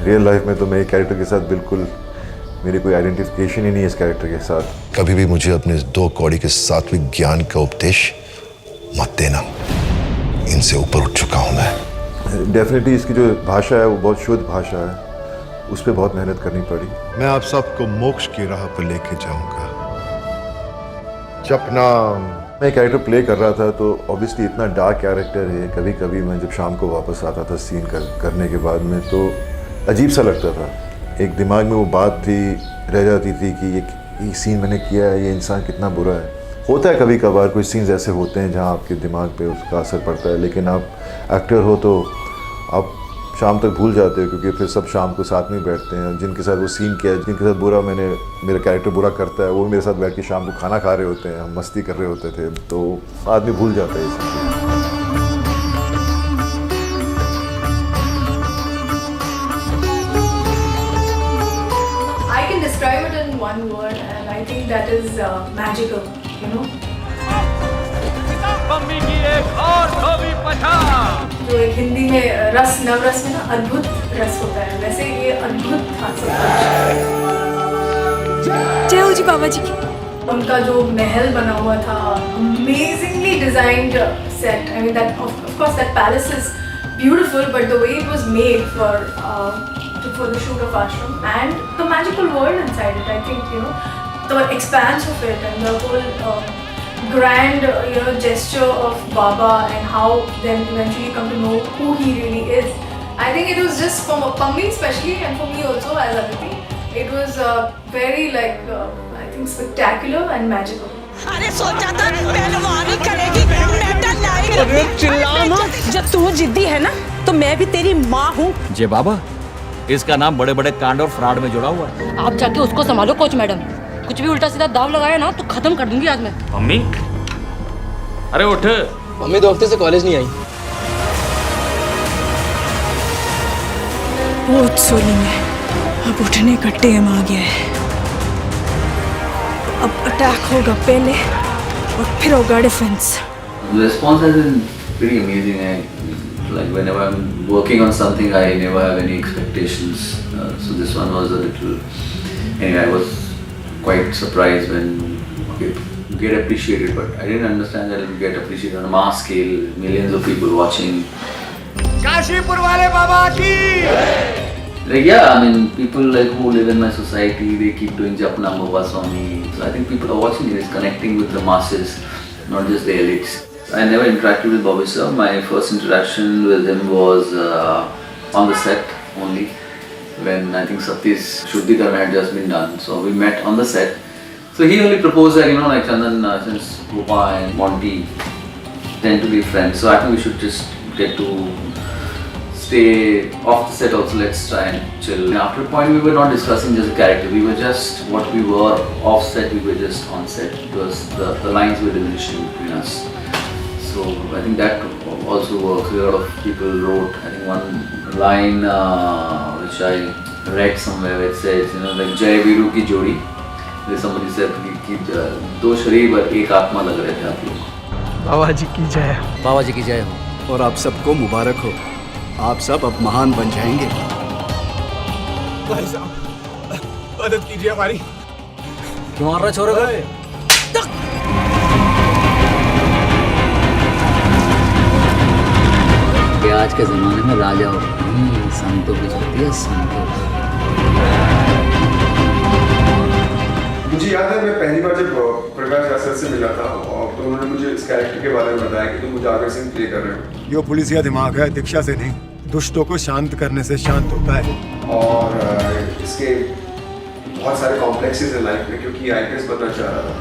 Real life में तो मेरे कैरेक्टर के साथ बिल्कुल मेरी कोई आइडेंटिफिकेशन ही नहीं है इस कैरेक्टर के साथ। कभी भी मुझे अपने 2 कौड़ी के सात्विक ज्ञान का उपदेश मत देना, इनसे ऊपर उठ चुका हूं मैं। डेफिनेटली इसकी जो भाषा है वो बहुत शुद्ध भाषा है, उस पर बहुत मेहनत करनी पड़ी। मैं आप सबको मोक्ष की राह पर लेके जाऊंगा। जपना। मैं कैरेक्टर प्ले कर रहा था तो ऑब्वियसली इतना डार्क कैरेक्टर है, कभी कभी मैं जब शाम को वापस आता था सीन करने के बाद में तो अजीब सा लगता था। एक दिमाग में वो बात थी, रह जाती थी कि ये सीन मैंने किया है, ये इंसान कितना बुरा है। होता है कभी कभार कोई सीन्स ऐसे होते हैं जहाँ आपके दिमाग पे उसका असर पड़ता है, लेकिन आप एक्टर हो तो आप शाम तक भूल जाते हो, क्योंकि फिर सब शाम को साथ में बैठते हैं। जिनके साथ वो सीन किया, जिनके साथ मेरा कैरेक्टर बुरा करता है, वो मेरे साथ बैठ के शाम को खाना खा रहे होते हैं, हम मस्ती कर रहे होते थे, तो आदमी भूल जाता है ये सब। I can describe it in one word, and I think that is magical, you know. Mummy की एक और धोबी पछा। जो एक हिंदी में रस नवरस में ना अद्भुत रस होता है, वैसे ये अद्भुत था सब कुछ। जय हो जी बाबा जी की। उनका जो महल बना हुआ था, amazingly designed set. I mean that of course that palace is beautiful, but the way it was made for the shoot of Ashram and the magical world inside it, I think, you know, the expanse of it and the whole grand, you know, gesture of Baba and how then eventually you come to know who he really is. I think it was just for me especially, and for me also as Aditi, it was very like I think spectacular and magical. अरे सोचा था पहलवानी करेगी, medal लाएगी। अरे चिल्ला मत। जब तू जिद्दी है ना, तो मैं भी तेरी माँ हूँ। जय बाबा, इसका नाम बड़े बड़े कांड और फ्रॉड में जुड़ा हुआ है। आप जाके उसको संभालो कोच मैडम, कुछ भी उल्टा सीधा दाव लगाया ना तो खत्म कर दूंगी आज मैं। मम्मी, अरे उठ। मम्मी 2 हफ्ते से कॉलेज नहीं आई। बहुत सोनी में अब उठने का टाइम आ गया है। अब अटैक होगा पहले और फिर होगा defence. The response has been pretty amazing. Like whenever I'm working on something, I never have any expectations. So this one was a little. Anyway, I was quite surprised when you get appreciated, but I didn't understand that it would get appreciated on a mass scale, millions of people watching. Kashipur वाले बाबा की। Like yeah, I mean people like who live in my society, they keep doing Japna Baba Swami. So I think people are watching it, it's connecting with the masses, not just the elites. I never interacted with Bobby sir. My first interaction with him was on the set only, when I think Satya's Shuddhikaran had just been done. So we met on the set. So he only proposed that, you know, like Chandan, since Gopa and Monty tend to be friends, so I think we should just get to stay off the set also, let's try and chill. And after a point we were not discussing just a character, we were just what we were off set, we were just on set. It was the lines were diminishing between us. So I think that also works. A lot of people wrote, I think one line which I read somewhere, it says, you know, like Jai Veeru ki jodi. There's somebody said कि 2 शरीर पर एक आत्मा लग रहे थे आप लोग। बाबा जी की जय। बाबा जी की जय हो। और आप सबको मुबारक हो, आप सब अब महान बन जाएंगे। भाई साहब, मदद कीजिए हमारी। क्यों मार रहा छोरे को? आज के ज़माने में राजा हो संतों की चलती है, संतों। मुझे याद है मैं पहली बार जब प्रकाश राज से मिला था और तो उन्होंने मुझे इस कैरेक्टर के बारे में बताया कि तुम उजागर सिंह प्ले कर रहे हो। यो पुलिसिया दिमाग है, दीक्षा से नहीं, दुष्टों को शांत करने से शांत होता है। और इसके बहुत सारे कॉम्प्लेक्सेस हैं लाइफ में, क्योंकि आईपीएस बनना चाह रहा था।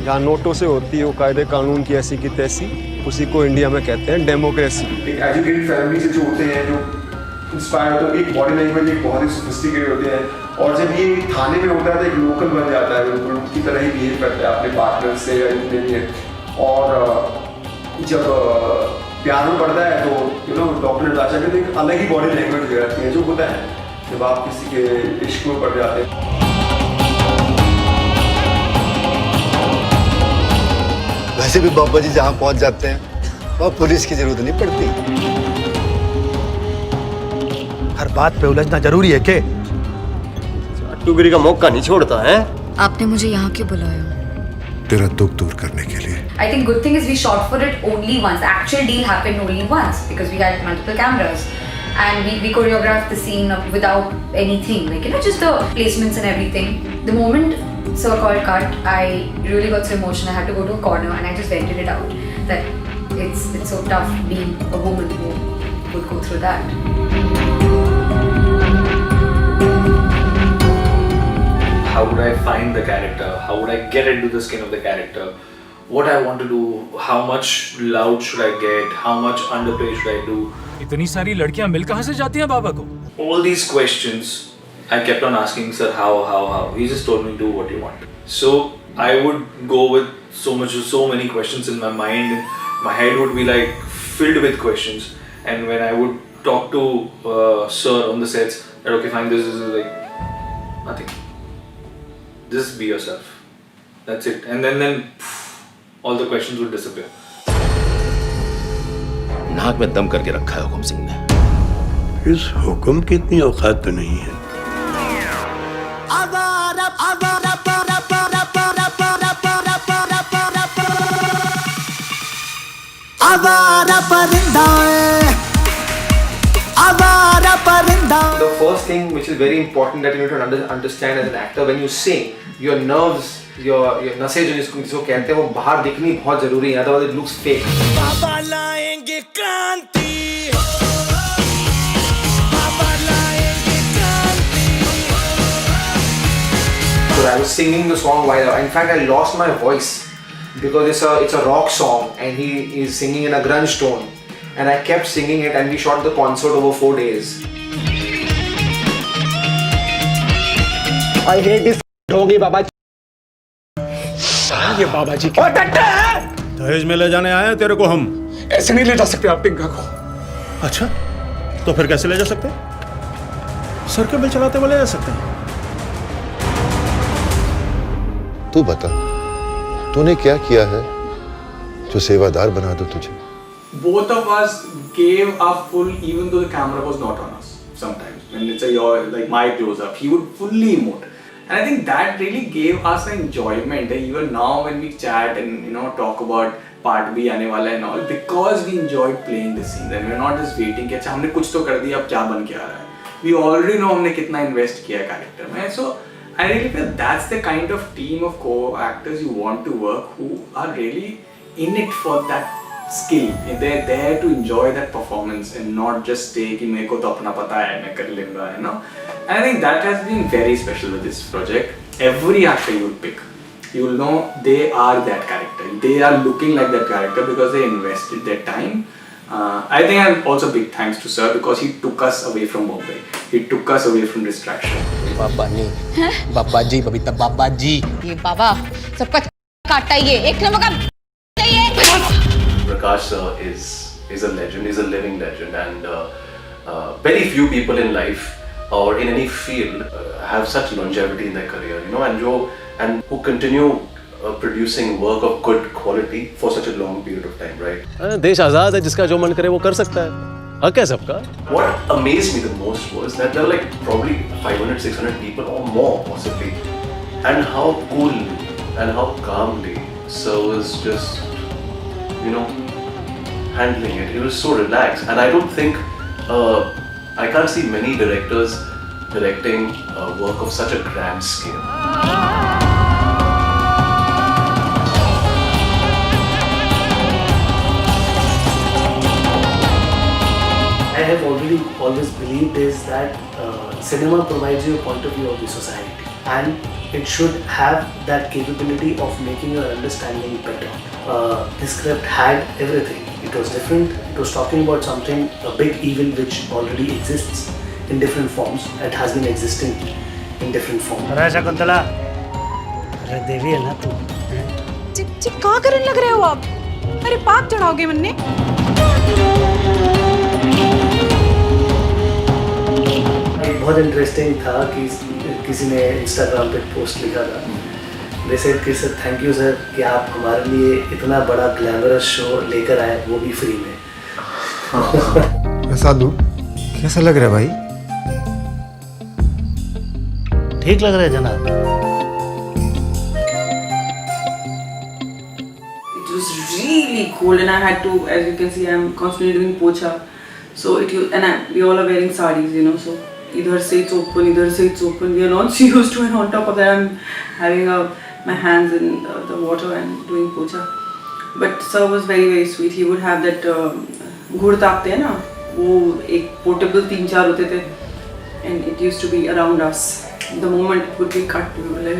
जहाँ नोटों से होती है वो कायदे कानून की ऐसी की तैसी, उसी को इंडिया में कहते हैं डेमोक्रेसी। एक एजुकेटेड फैमिली से जो होते हैं, जो इंस्पायर होते हैं, एक बॉडी लैंग्वेज एक बहुत ही सोफिस्टिकेटेड होते हैं, और जब ये थाने में होता है तो एक लोकल बन जाता है, बिल्कुल उनकी तरह ही बिहेव करता है अपने पार्टनर से या जितने भी हैं। और जब प्यार में पड़ता है तो यू नो डॉक्टर नताशा के तो एक अलग ही बॉडी लैंग्वेज हो जाती है, जो होता है जब आप किसी के इश्क में पड़ जाते हैं। वैसे भी बाबा जी जहाँ पहुँच जाते हैं वहाँ पुलिस की जरूरत नहीं पड़ती। हर बात पे उलझना जरूरी है के? टुगरी का मौका नहीं छोड़ता है। आपने मुझे यहाँ क्यों बुलाया? तेरा दुख दूर करने के लिए। I think good thing is we shot for it only once. The actual deal happened only once because we had multiple cameras. And we choreographed the scene without anything, like, you know, just the placements and everything. The moment Sir called cut, I really got so emotional. I had to go to a corner and I just vented it out. That it's so tough being a woman who would go through that. How would I find the character? How would I get into the skin of the character? What I want to do? How much loud should I get? How much underplay should I do? इतनी सारी लड़कियां मिल कहां से जाती हैं बाबा को? All these questions I kept on asking, sir, how? He just told me, do what you want. So I would go with so many questions in my mind, and my head would be like filled with questions. And when I would talk to sir on the sets, that okay, fine, this is like nothing. Just be yourself. That's it. And then all the questions would disappear. नाक में दम करके रखा है हुकुम सिंह ने। इस हुक्म की इतनी औकात तो नहीं है। The first thing which is very important that you need to understand as an actor, when you sing, your nerves, your नसें जो इसको कहते हैं वो बाहर दिखनी बहुत जरूरी है, otherwise it looks fake. बाबा लाएंगे क्रांति, बाबा लाएंगे क्रांति. So I was singing the song while, in fact I lost my voice because it's a rock song and he is singing in a grunge tone, and I kept singing it and we shot the concert over 4 days. I hate this ढोंगी बाबा. ये बाबा जी क्या दहेज में ले जाने आए हैं तेरे को हम। ऐसे नहीं ले जा सकते आप टिंका को। अच्छा, तो फिर कैसे ले जा सकते? सर के बिल चलाते हुए ले जा सकते हैं। तू बता, तूने क्या किया है जो सेवादार बना दो तुझे? Both of us gave our full, even though the camera was not on us. Sometimes when it's like my close up, he would fully emote. And I think that really gave us an enjoyment. Even now when we chat and talk about part B आने वाला है and all, because we enjoyed playing the scene. And we're not just waiting कि अच्छा हमने कुछ तो कर दिया अब क्या बन के आ रहा है. We already know हमने कितना invest किया है character में. So I really feel that's the kind of team of co-actors you want to work, who are really in it for that skill. They're there to enjoy that performance and not just say कि मेरे को तो अपना पता है मैं कर लूँगा, you know. And I think that has been very special with this project. Every actor you will pick, you will know they are that character. They are looking like that character because they invested their time. I think I'm also big thanks to sir because he took us away from Bombay. He took us away from distraction. बाबा नहीं, बाबा जी, बबीता बाबा जी. ये बाबा सबका काटता ही है, एक number का चाहिए। Prakash sir is a legend. He's a living legend, and very few people in life or in any field have such longevity in their career, and who continue producing work of good quality for such a long period of time, right? देश आजाद है, जिसका जो मन करे वो कर सकता है। हक है सबका। What amazed me the most was that there were like probably 500, 600 people or more possibly, and how cool and how calmly sir was just, handling it. He was so relaxed, and I don't think I can't see many directors directing work of such a grand scale. I have always believed is that cinema provides you a point of view of the society, and it should have that capability of making your understanding better. The script had everything. It was different. It was talking about something, a big evil which already exists in different forms. It has been existing in different forms. अरे शकुंतला, अरे देवी है ना तू? Chip chip कहाँ करने लग रहे हो आप? अरे पाप चढ़ाओगे मन्ने? बहुत इंटरेस्टिंग था कि किसी ने इंस्टाग्राम पे पोस्ट लिखा था. They said कि सर थैंक यू सर कि आप हमारे लिए इतना बड़ा ग्लैमरस शो लेकर आए, वो भी फ्री में. साधु, कैसा लग रहा है भाई? ठीक लग रहा है जनाब। It was really cold and I had to, as you can see, I'm constantly doing pocha. So we all are wearing sarees, you know, so either say it's open, either say it's open. We are not used to it. On top of that, I'm having my hands in the water and doing pocha. But sir was very, very sweet. He would have that gur taapte hai na, वो एक portable 3-4 होते थे, and it used to be around us. The moment it would be cut, we were like,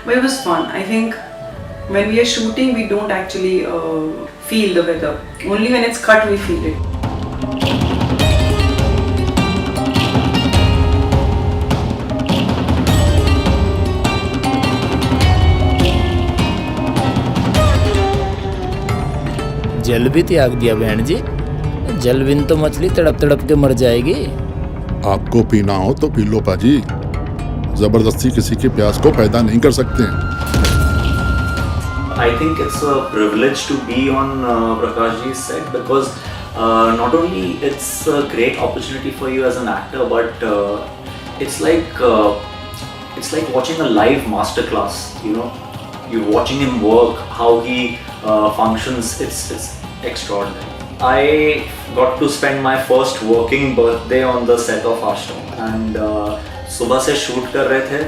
but it was fun. I think when we are shooting, we don't actually feel the weather. Only when it's cut, we feel it. जल भी त्याग दिया बहन जी। जल बिन तो मछली तड़प तड़प के मर जाएगी। आपको पीना हो तो पी लो पाजी, जबरदस्ती किसी की प्यास को पैदा नहीं कर सकते। I think it's a privilege to be on Prakash ji's set because not only it's a great opportunity for you as an actor, but it's like watching a live masterclass. You know, you're watching him work, how he functions. It's extraordinary. I got to spend my first working birthday on the set of Ashram, and सुबह से shoot कर रहे थे,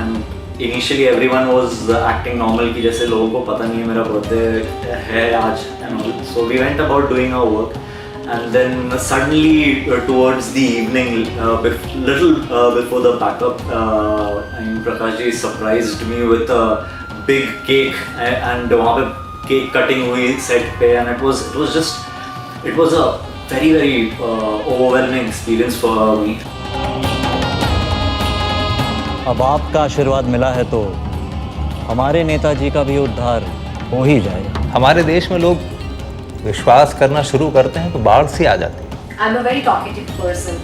and initially everyone was acting normal कि जैसे लोगों को पता नहीं है मेरा birthday है आज and all. So we went about doing our work, and then suddenly towards the evening, little before the backup, Prakash ji surprised me with a big cake, and वहाँ पे cake cutting हुई set पे, and it was a very, very overwhelming experience for me. अब आपका आशीर्वाद मिला है तो हमारे नेताजी का भी उद्धार हो ही जाएगा। हमारे देश में लोग विश्वास करना शुरू करते हैं तो बाढ़ सी आ जाती है। I'm a very talkative person,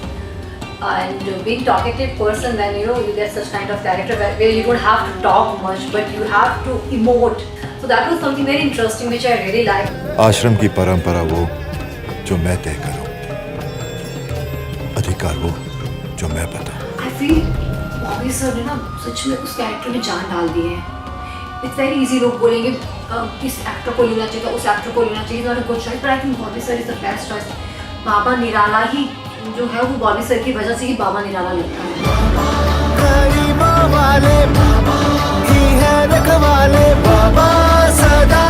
and being talkative person, when you get such kind of character where you don't have to talk much but you have to emote. So that was something very interesting which I really liked. आश्रम की परंपरा वो जो मैं तय करूं, अधिकार वो जो मैं बताऊं। I feel बॉबी सर ने ना सच में उस कैरेक्टर में जान डाल दी है। It's very easy, लोग बोलेंगे इस एक्टर को लेना चाहिए, उस एक्टर को लेना चाहिए, not a good choice, but I think Bobby sir is the best choice. बाबा निराला ही जो है वो बॉबी सर की वजह से ही बाबा निराला लगता है। बाबा सदा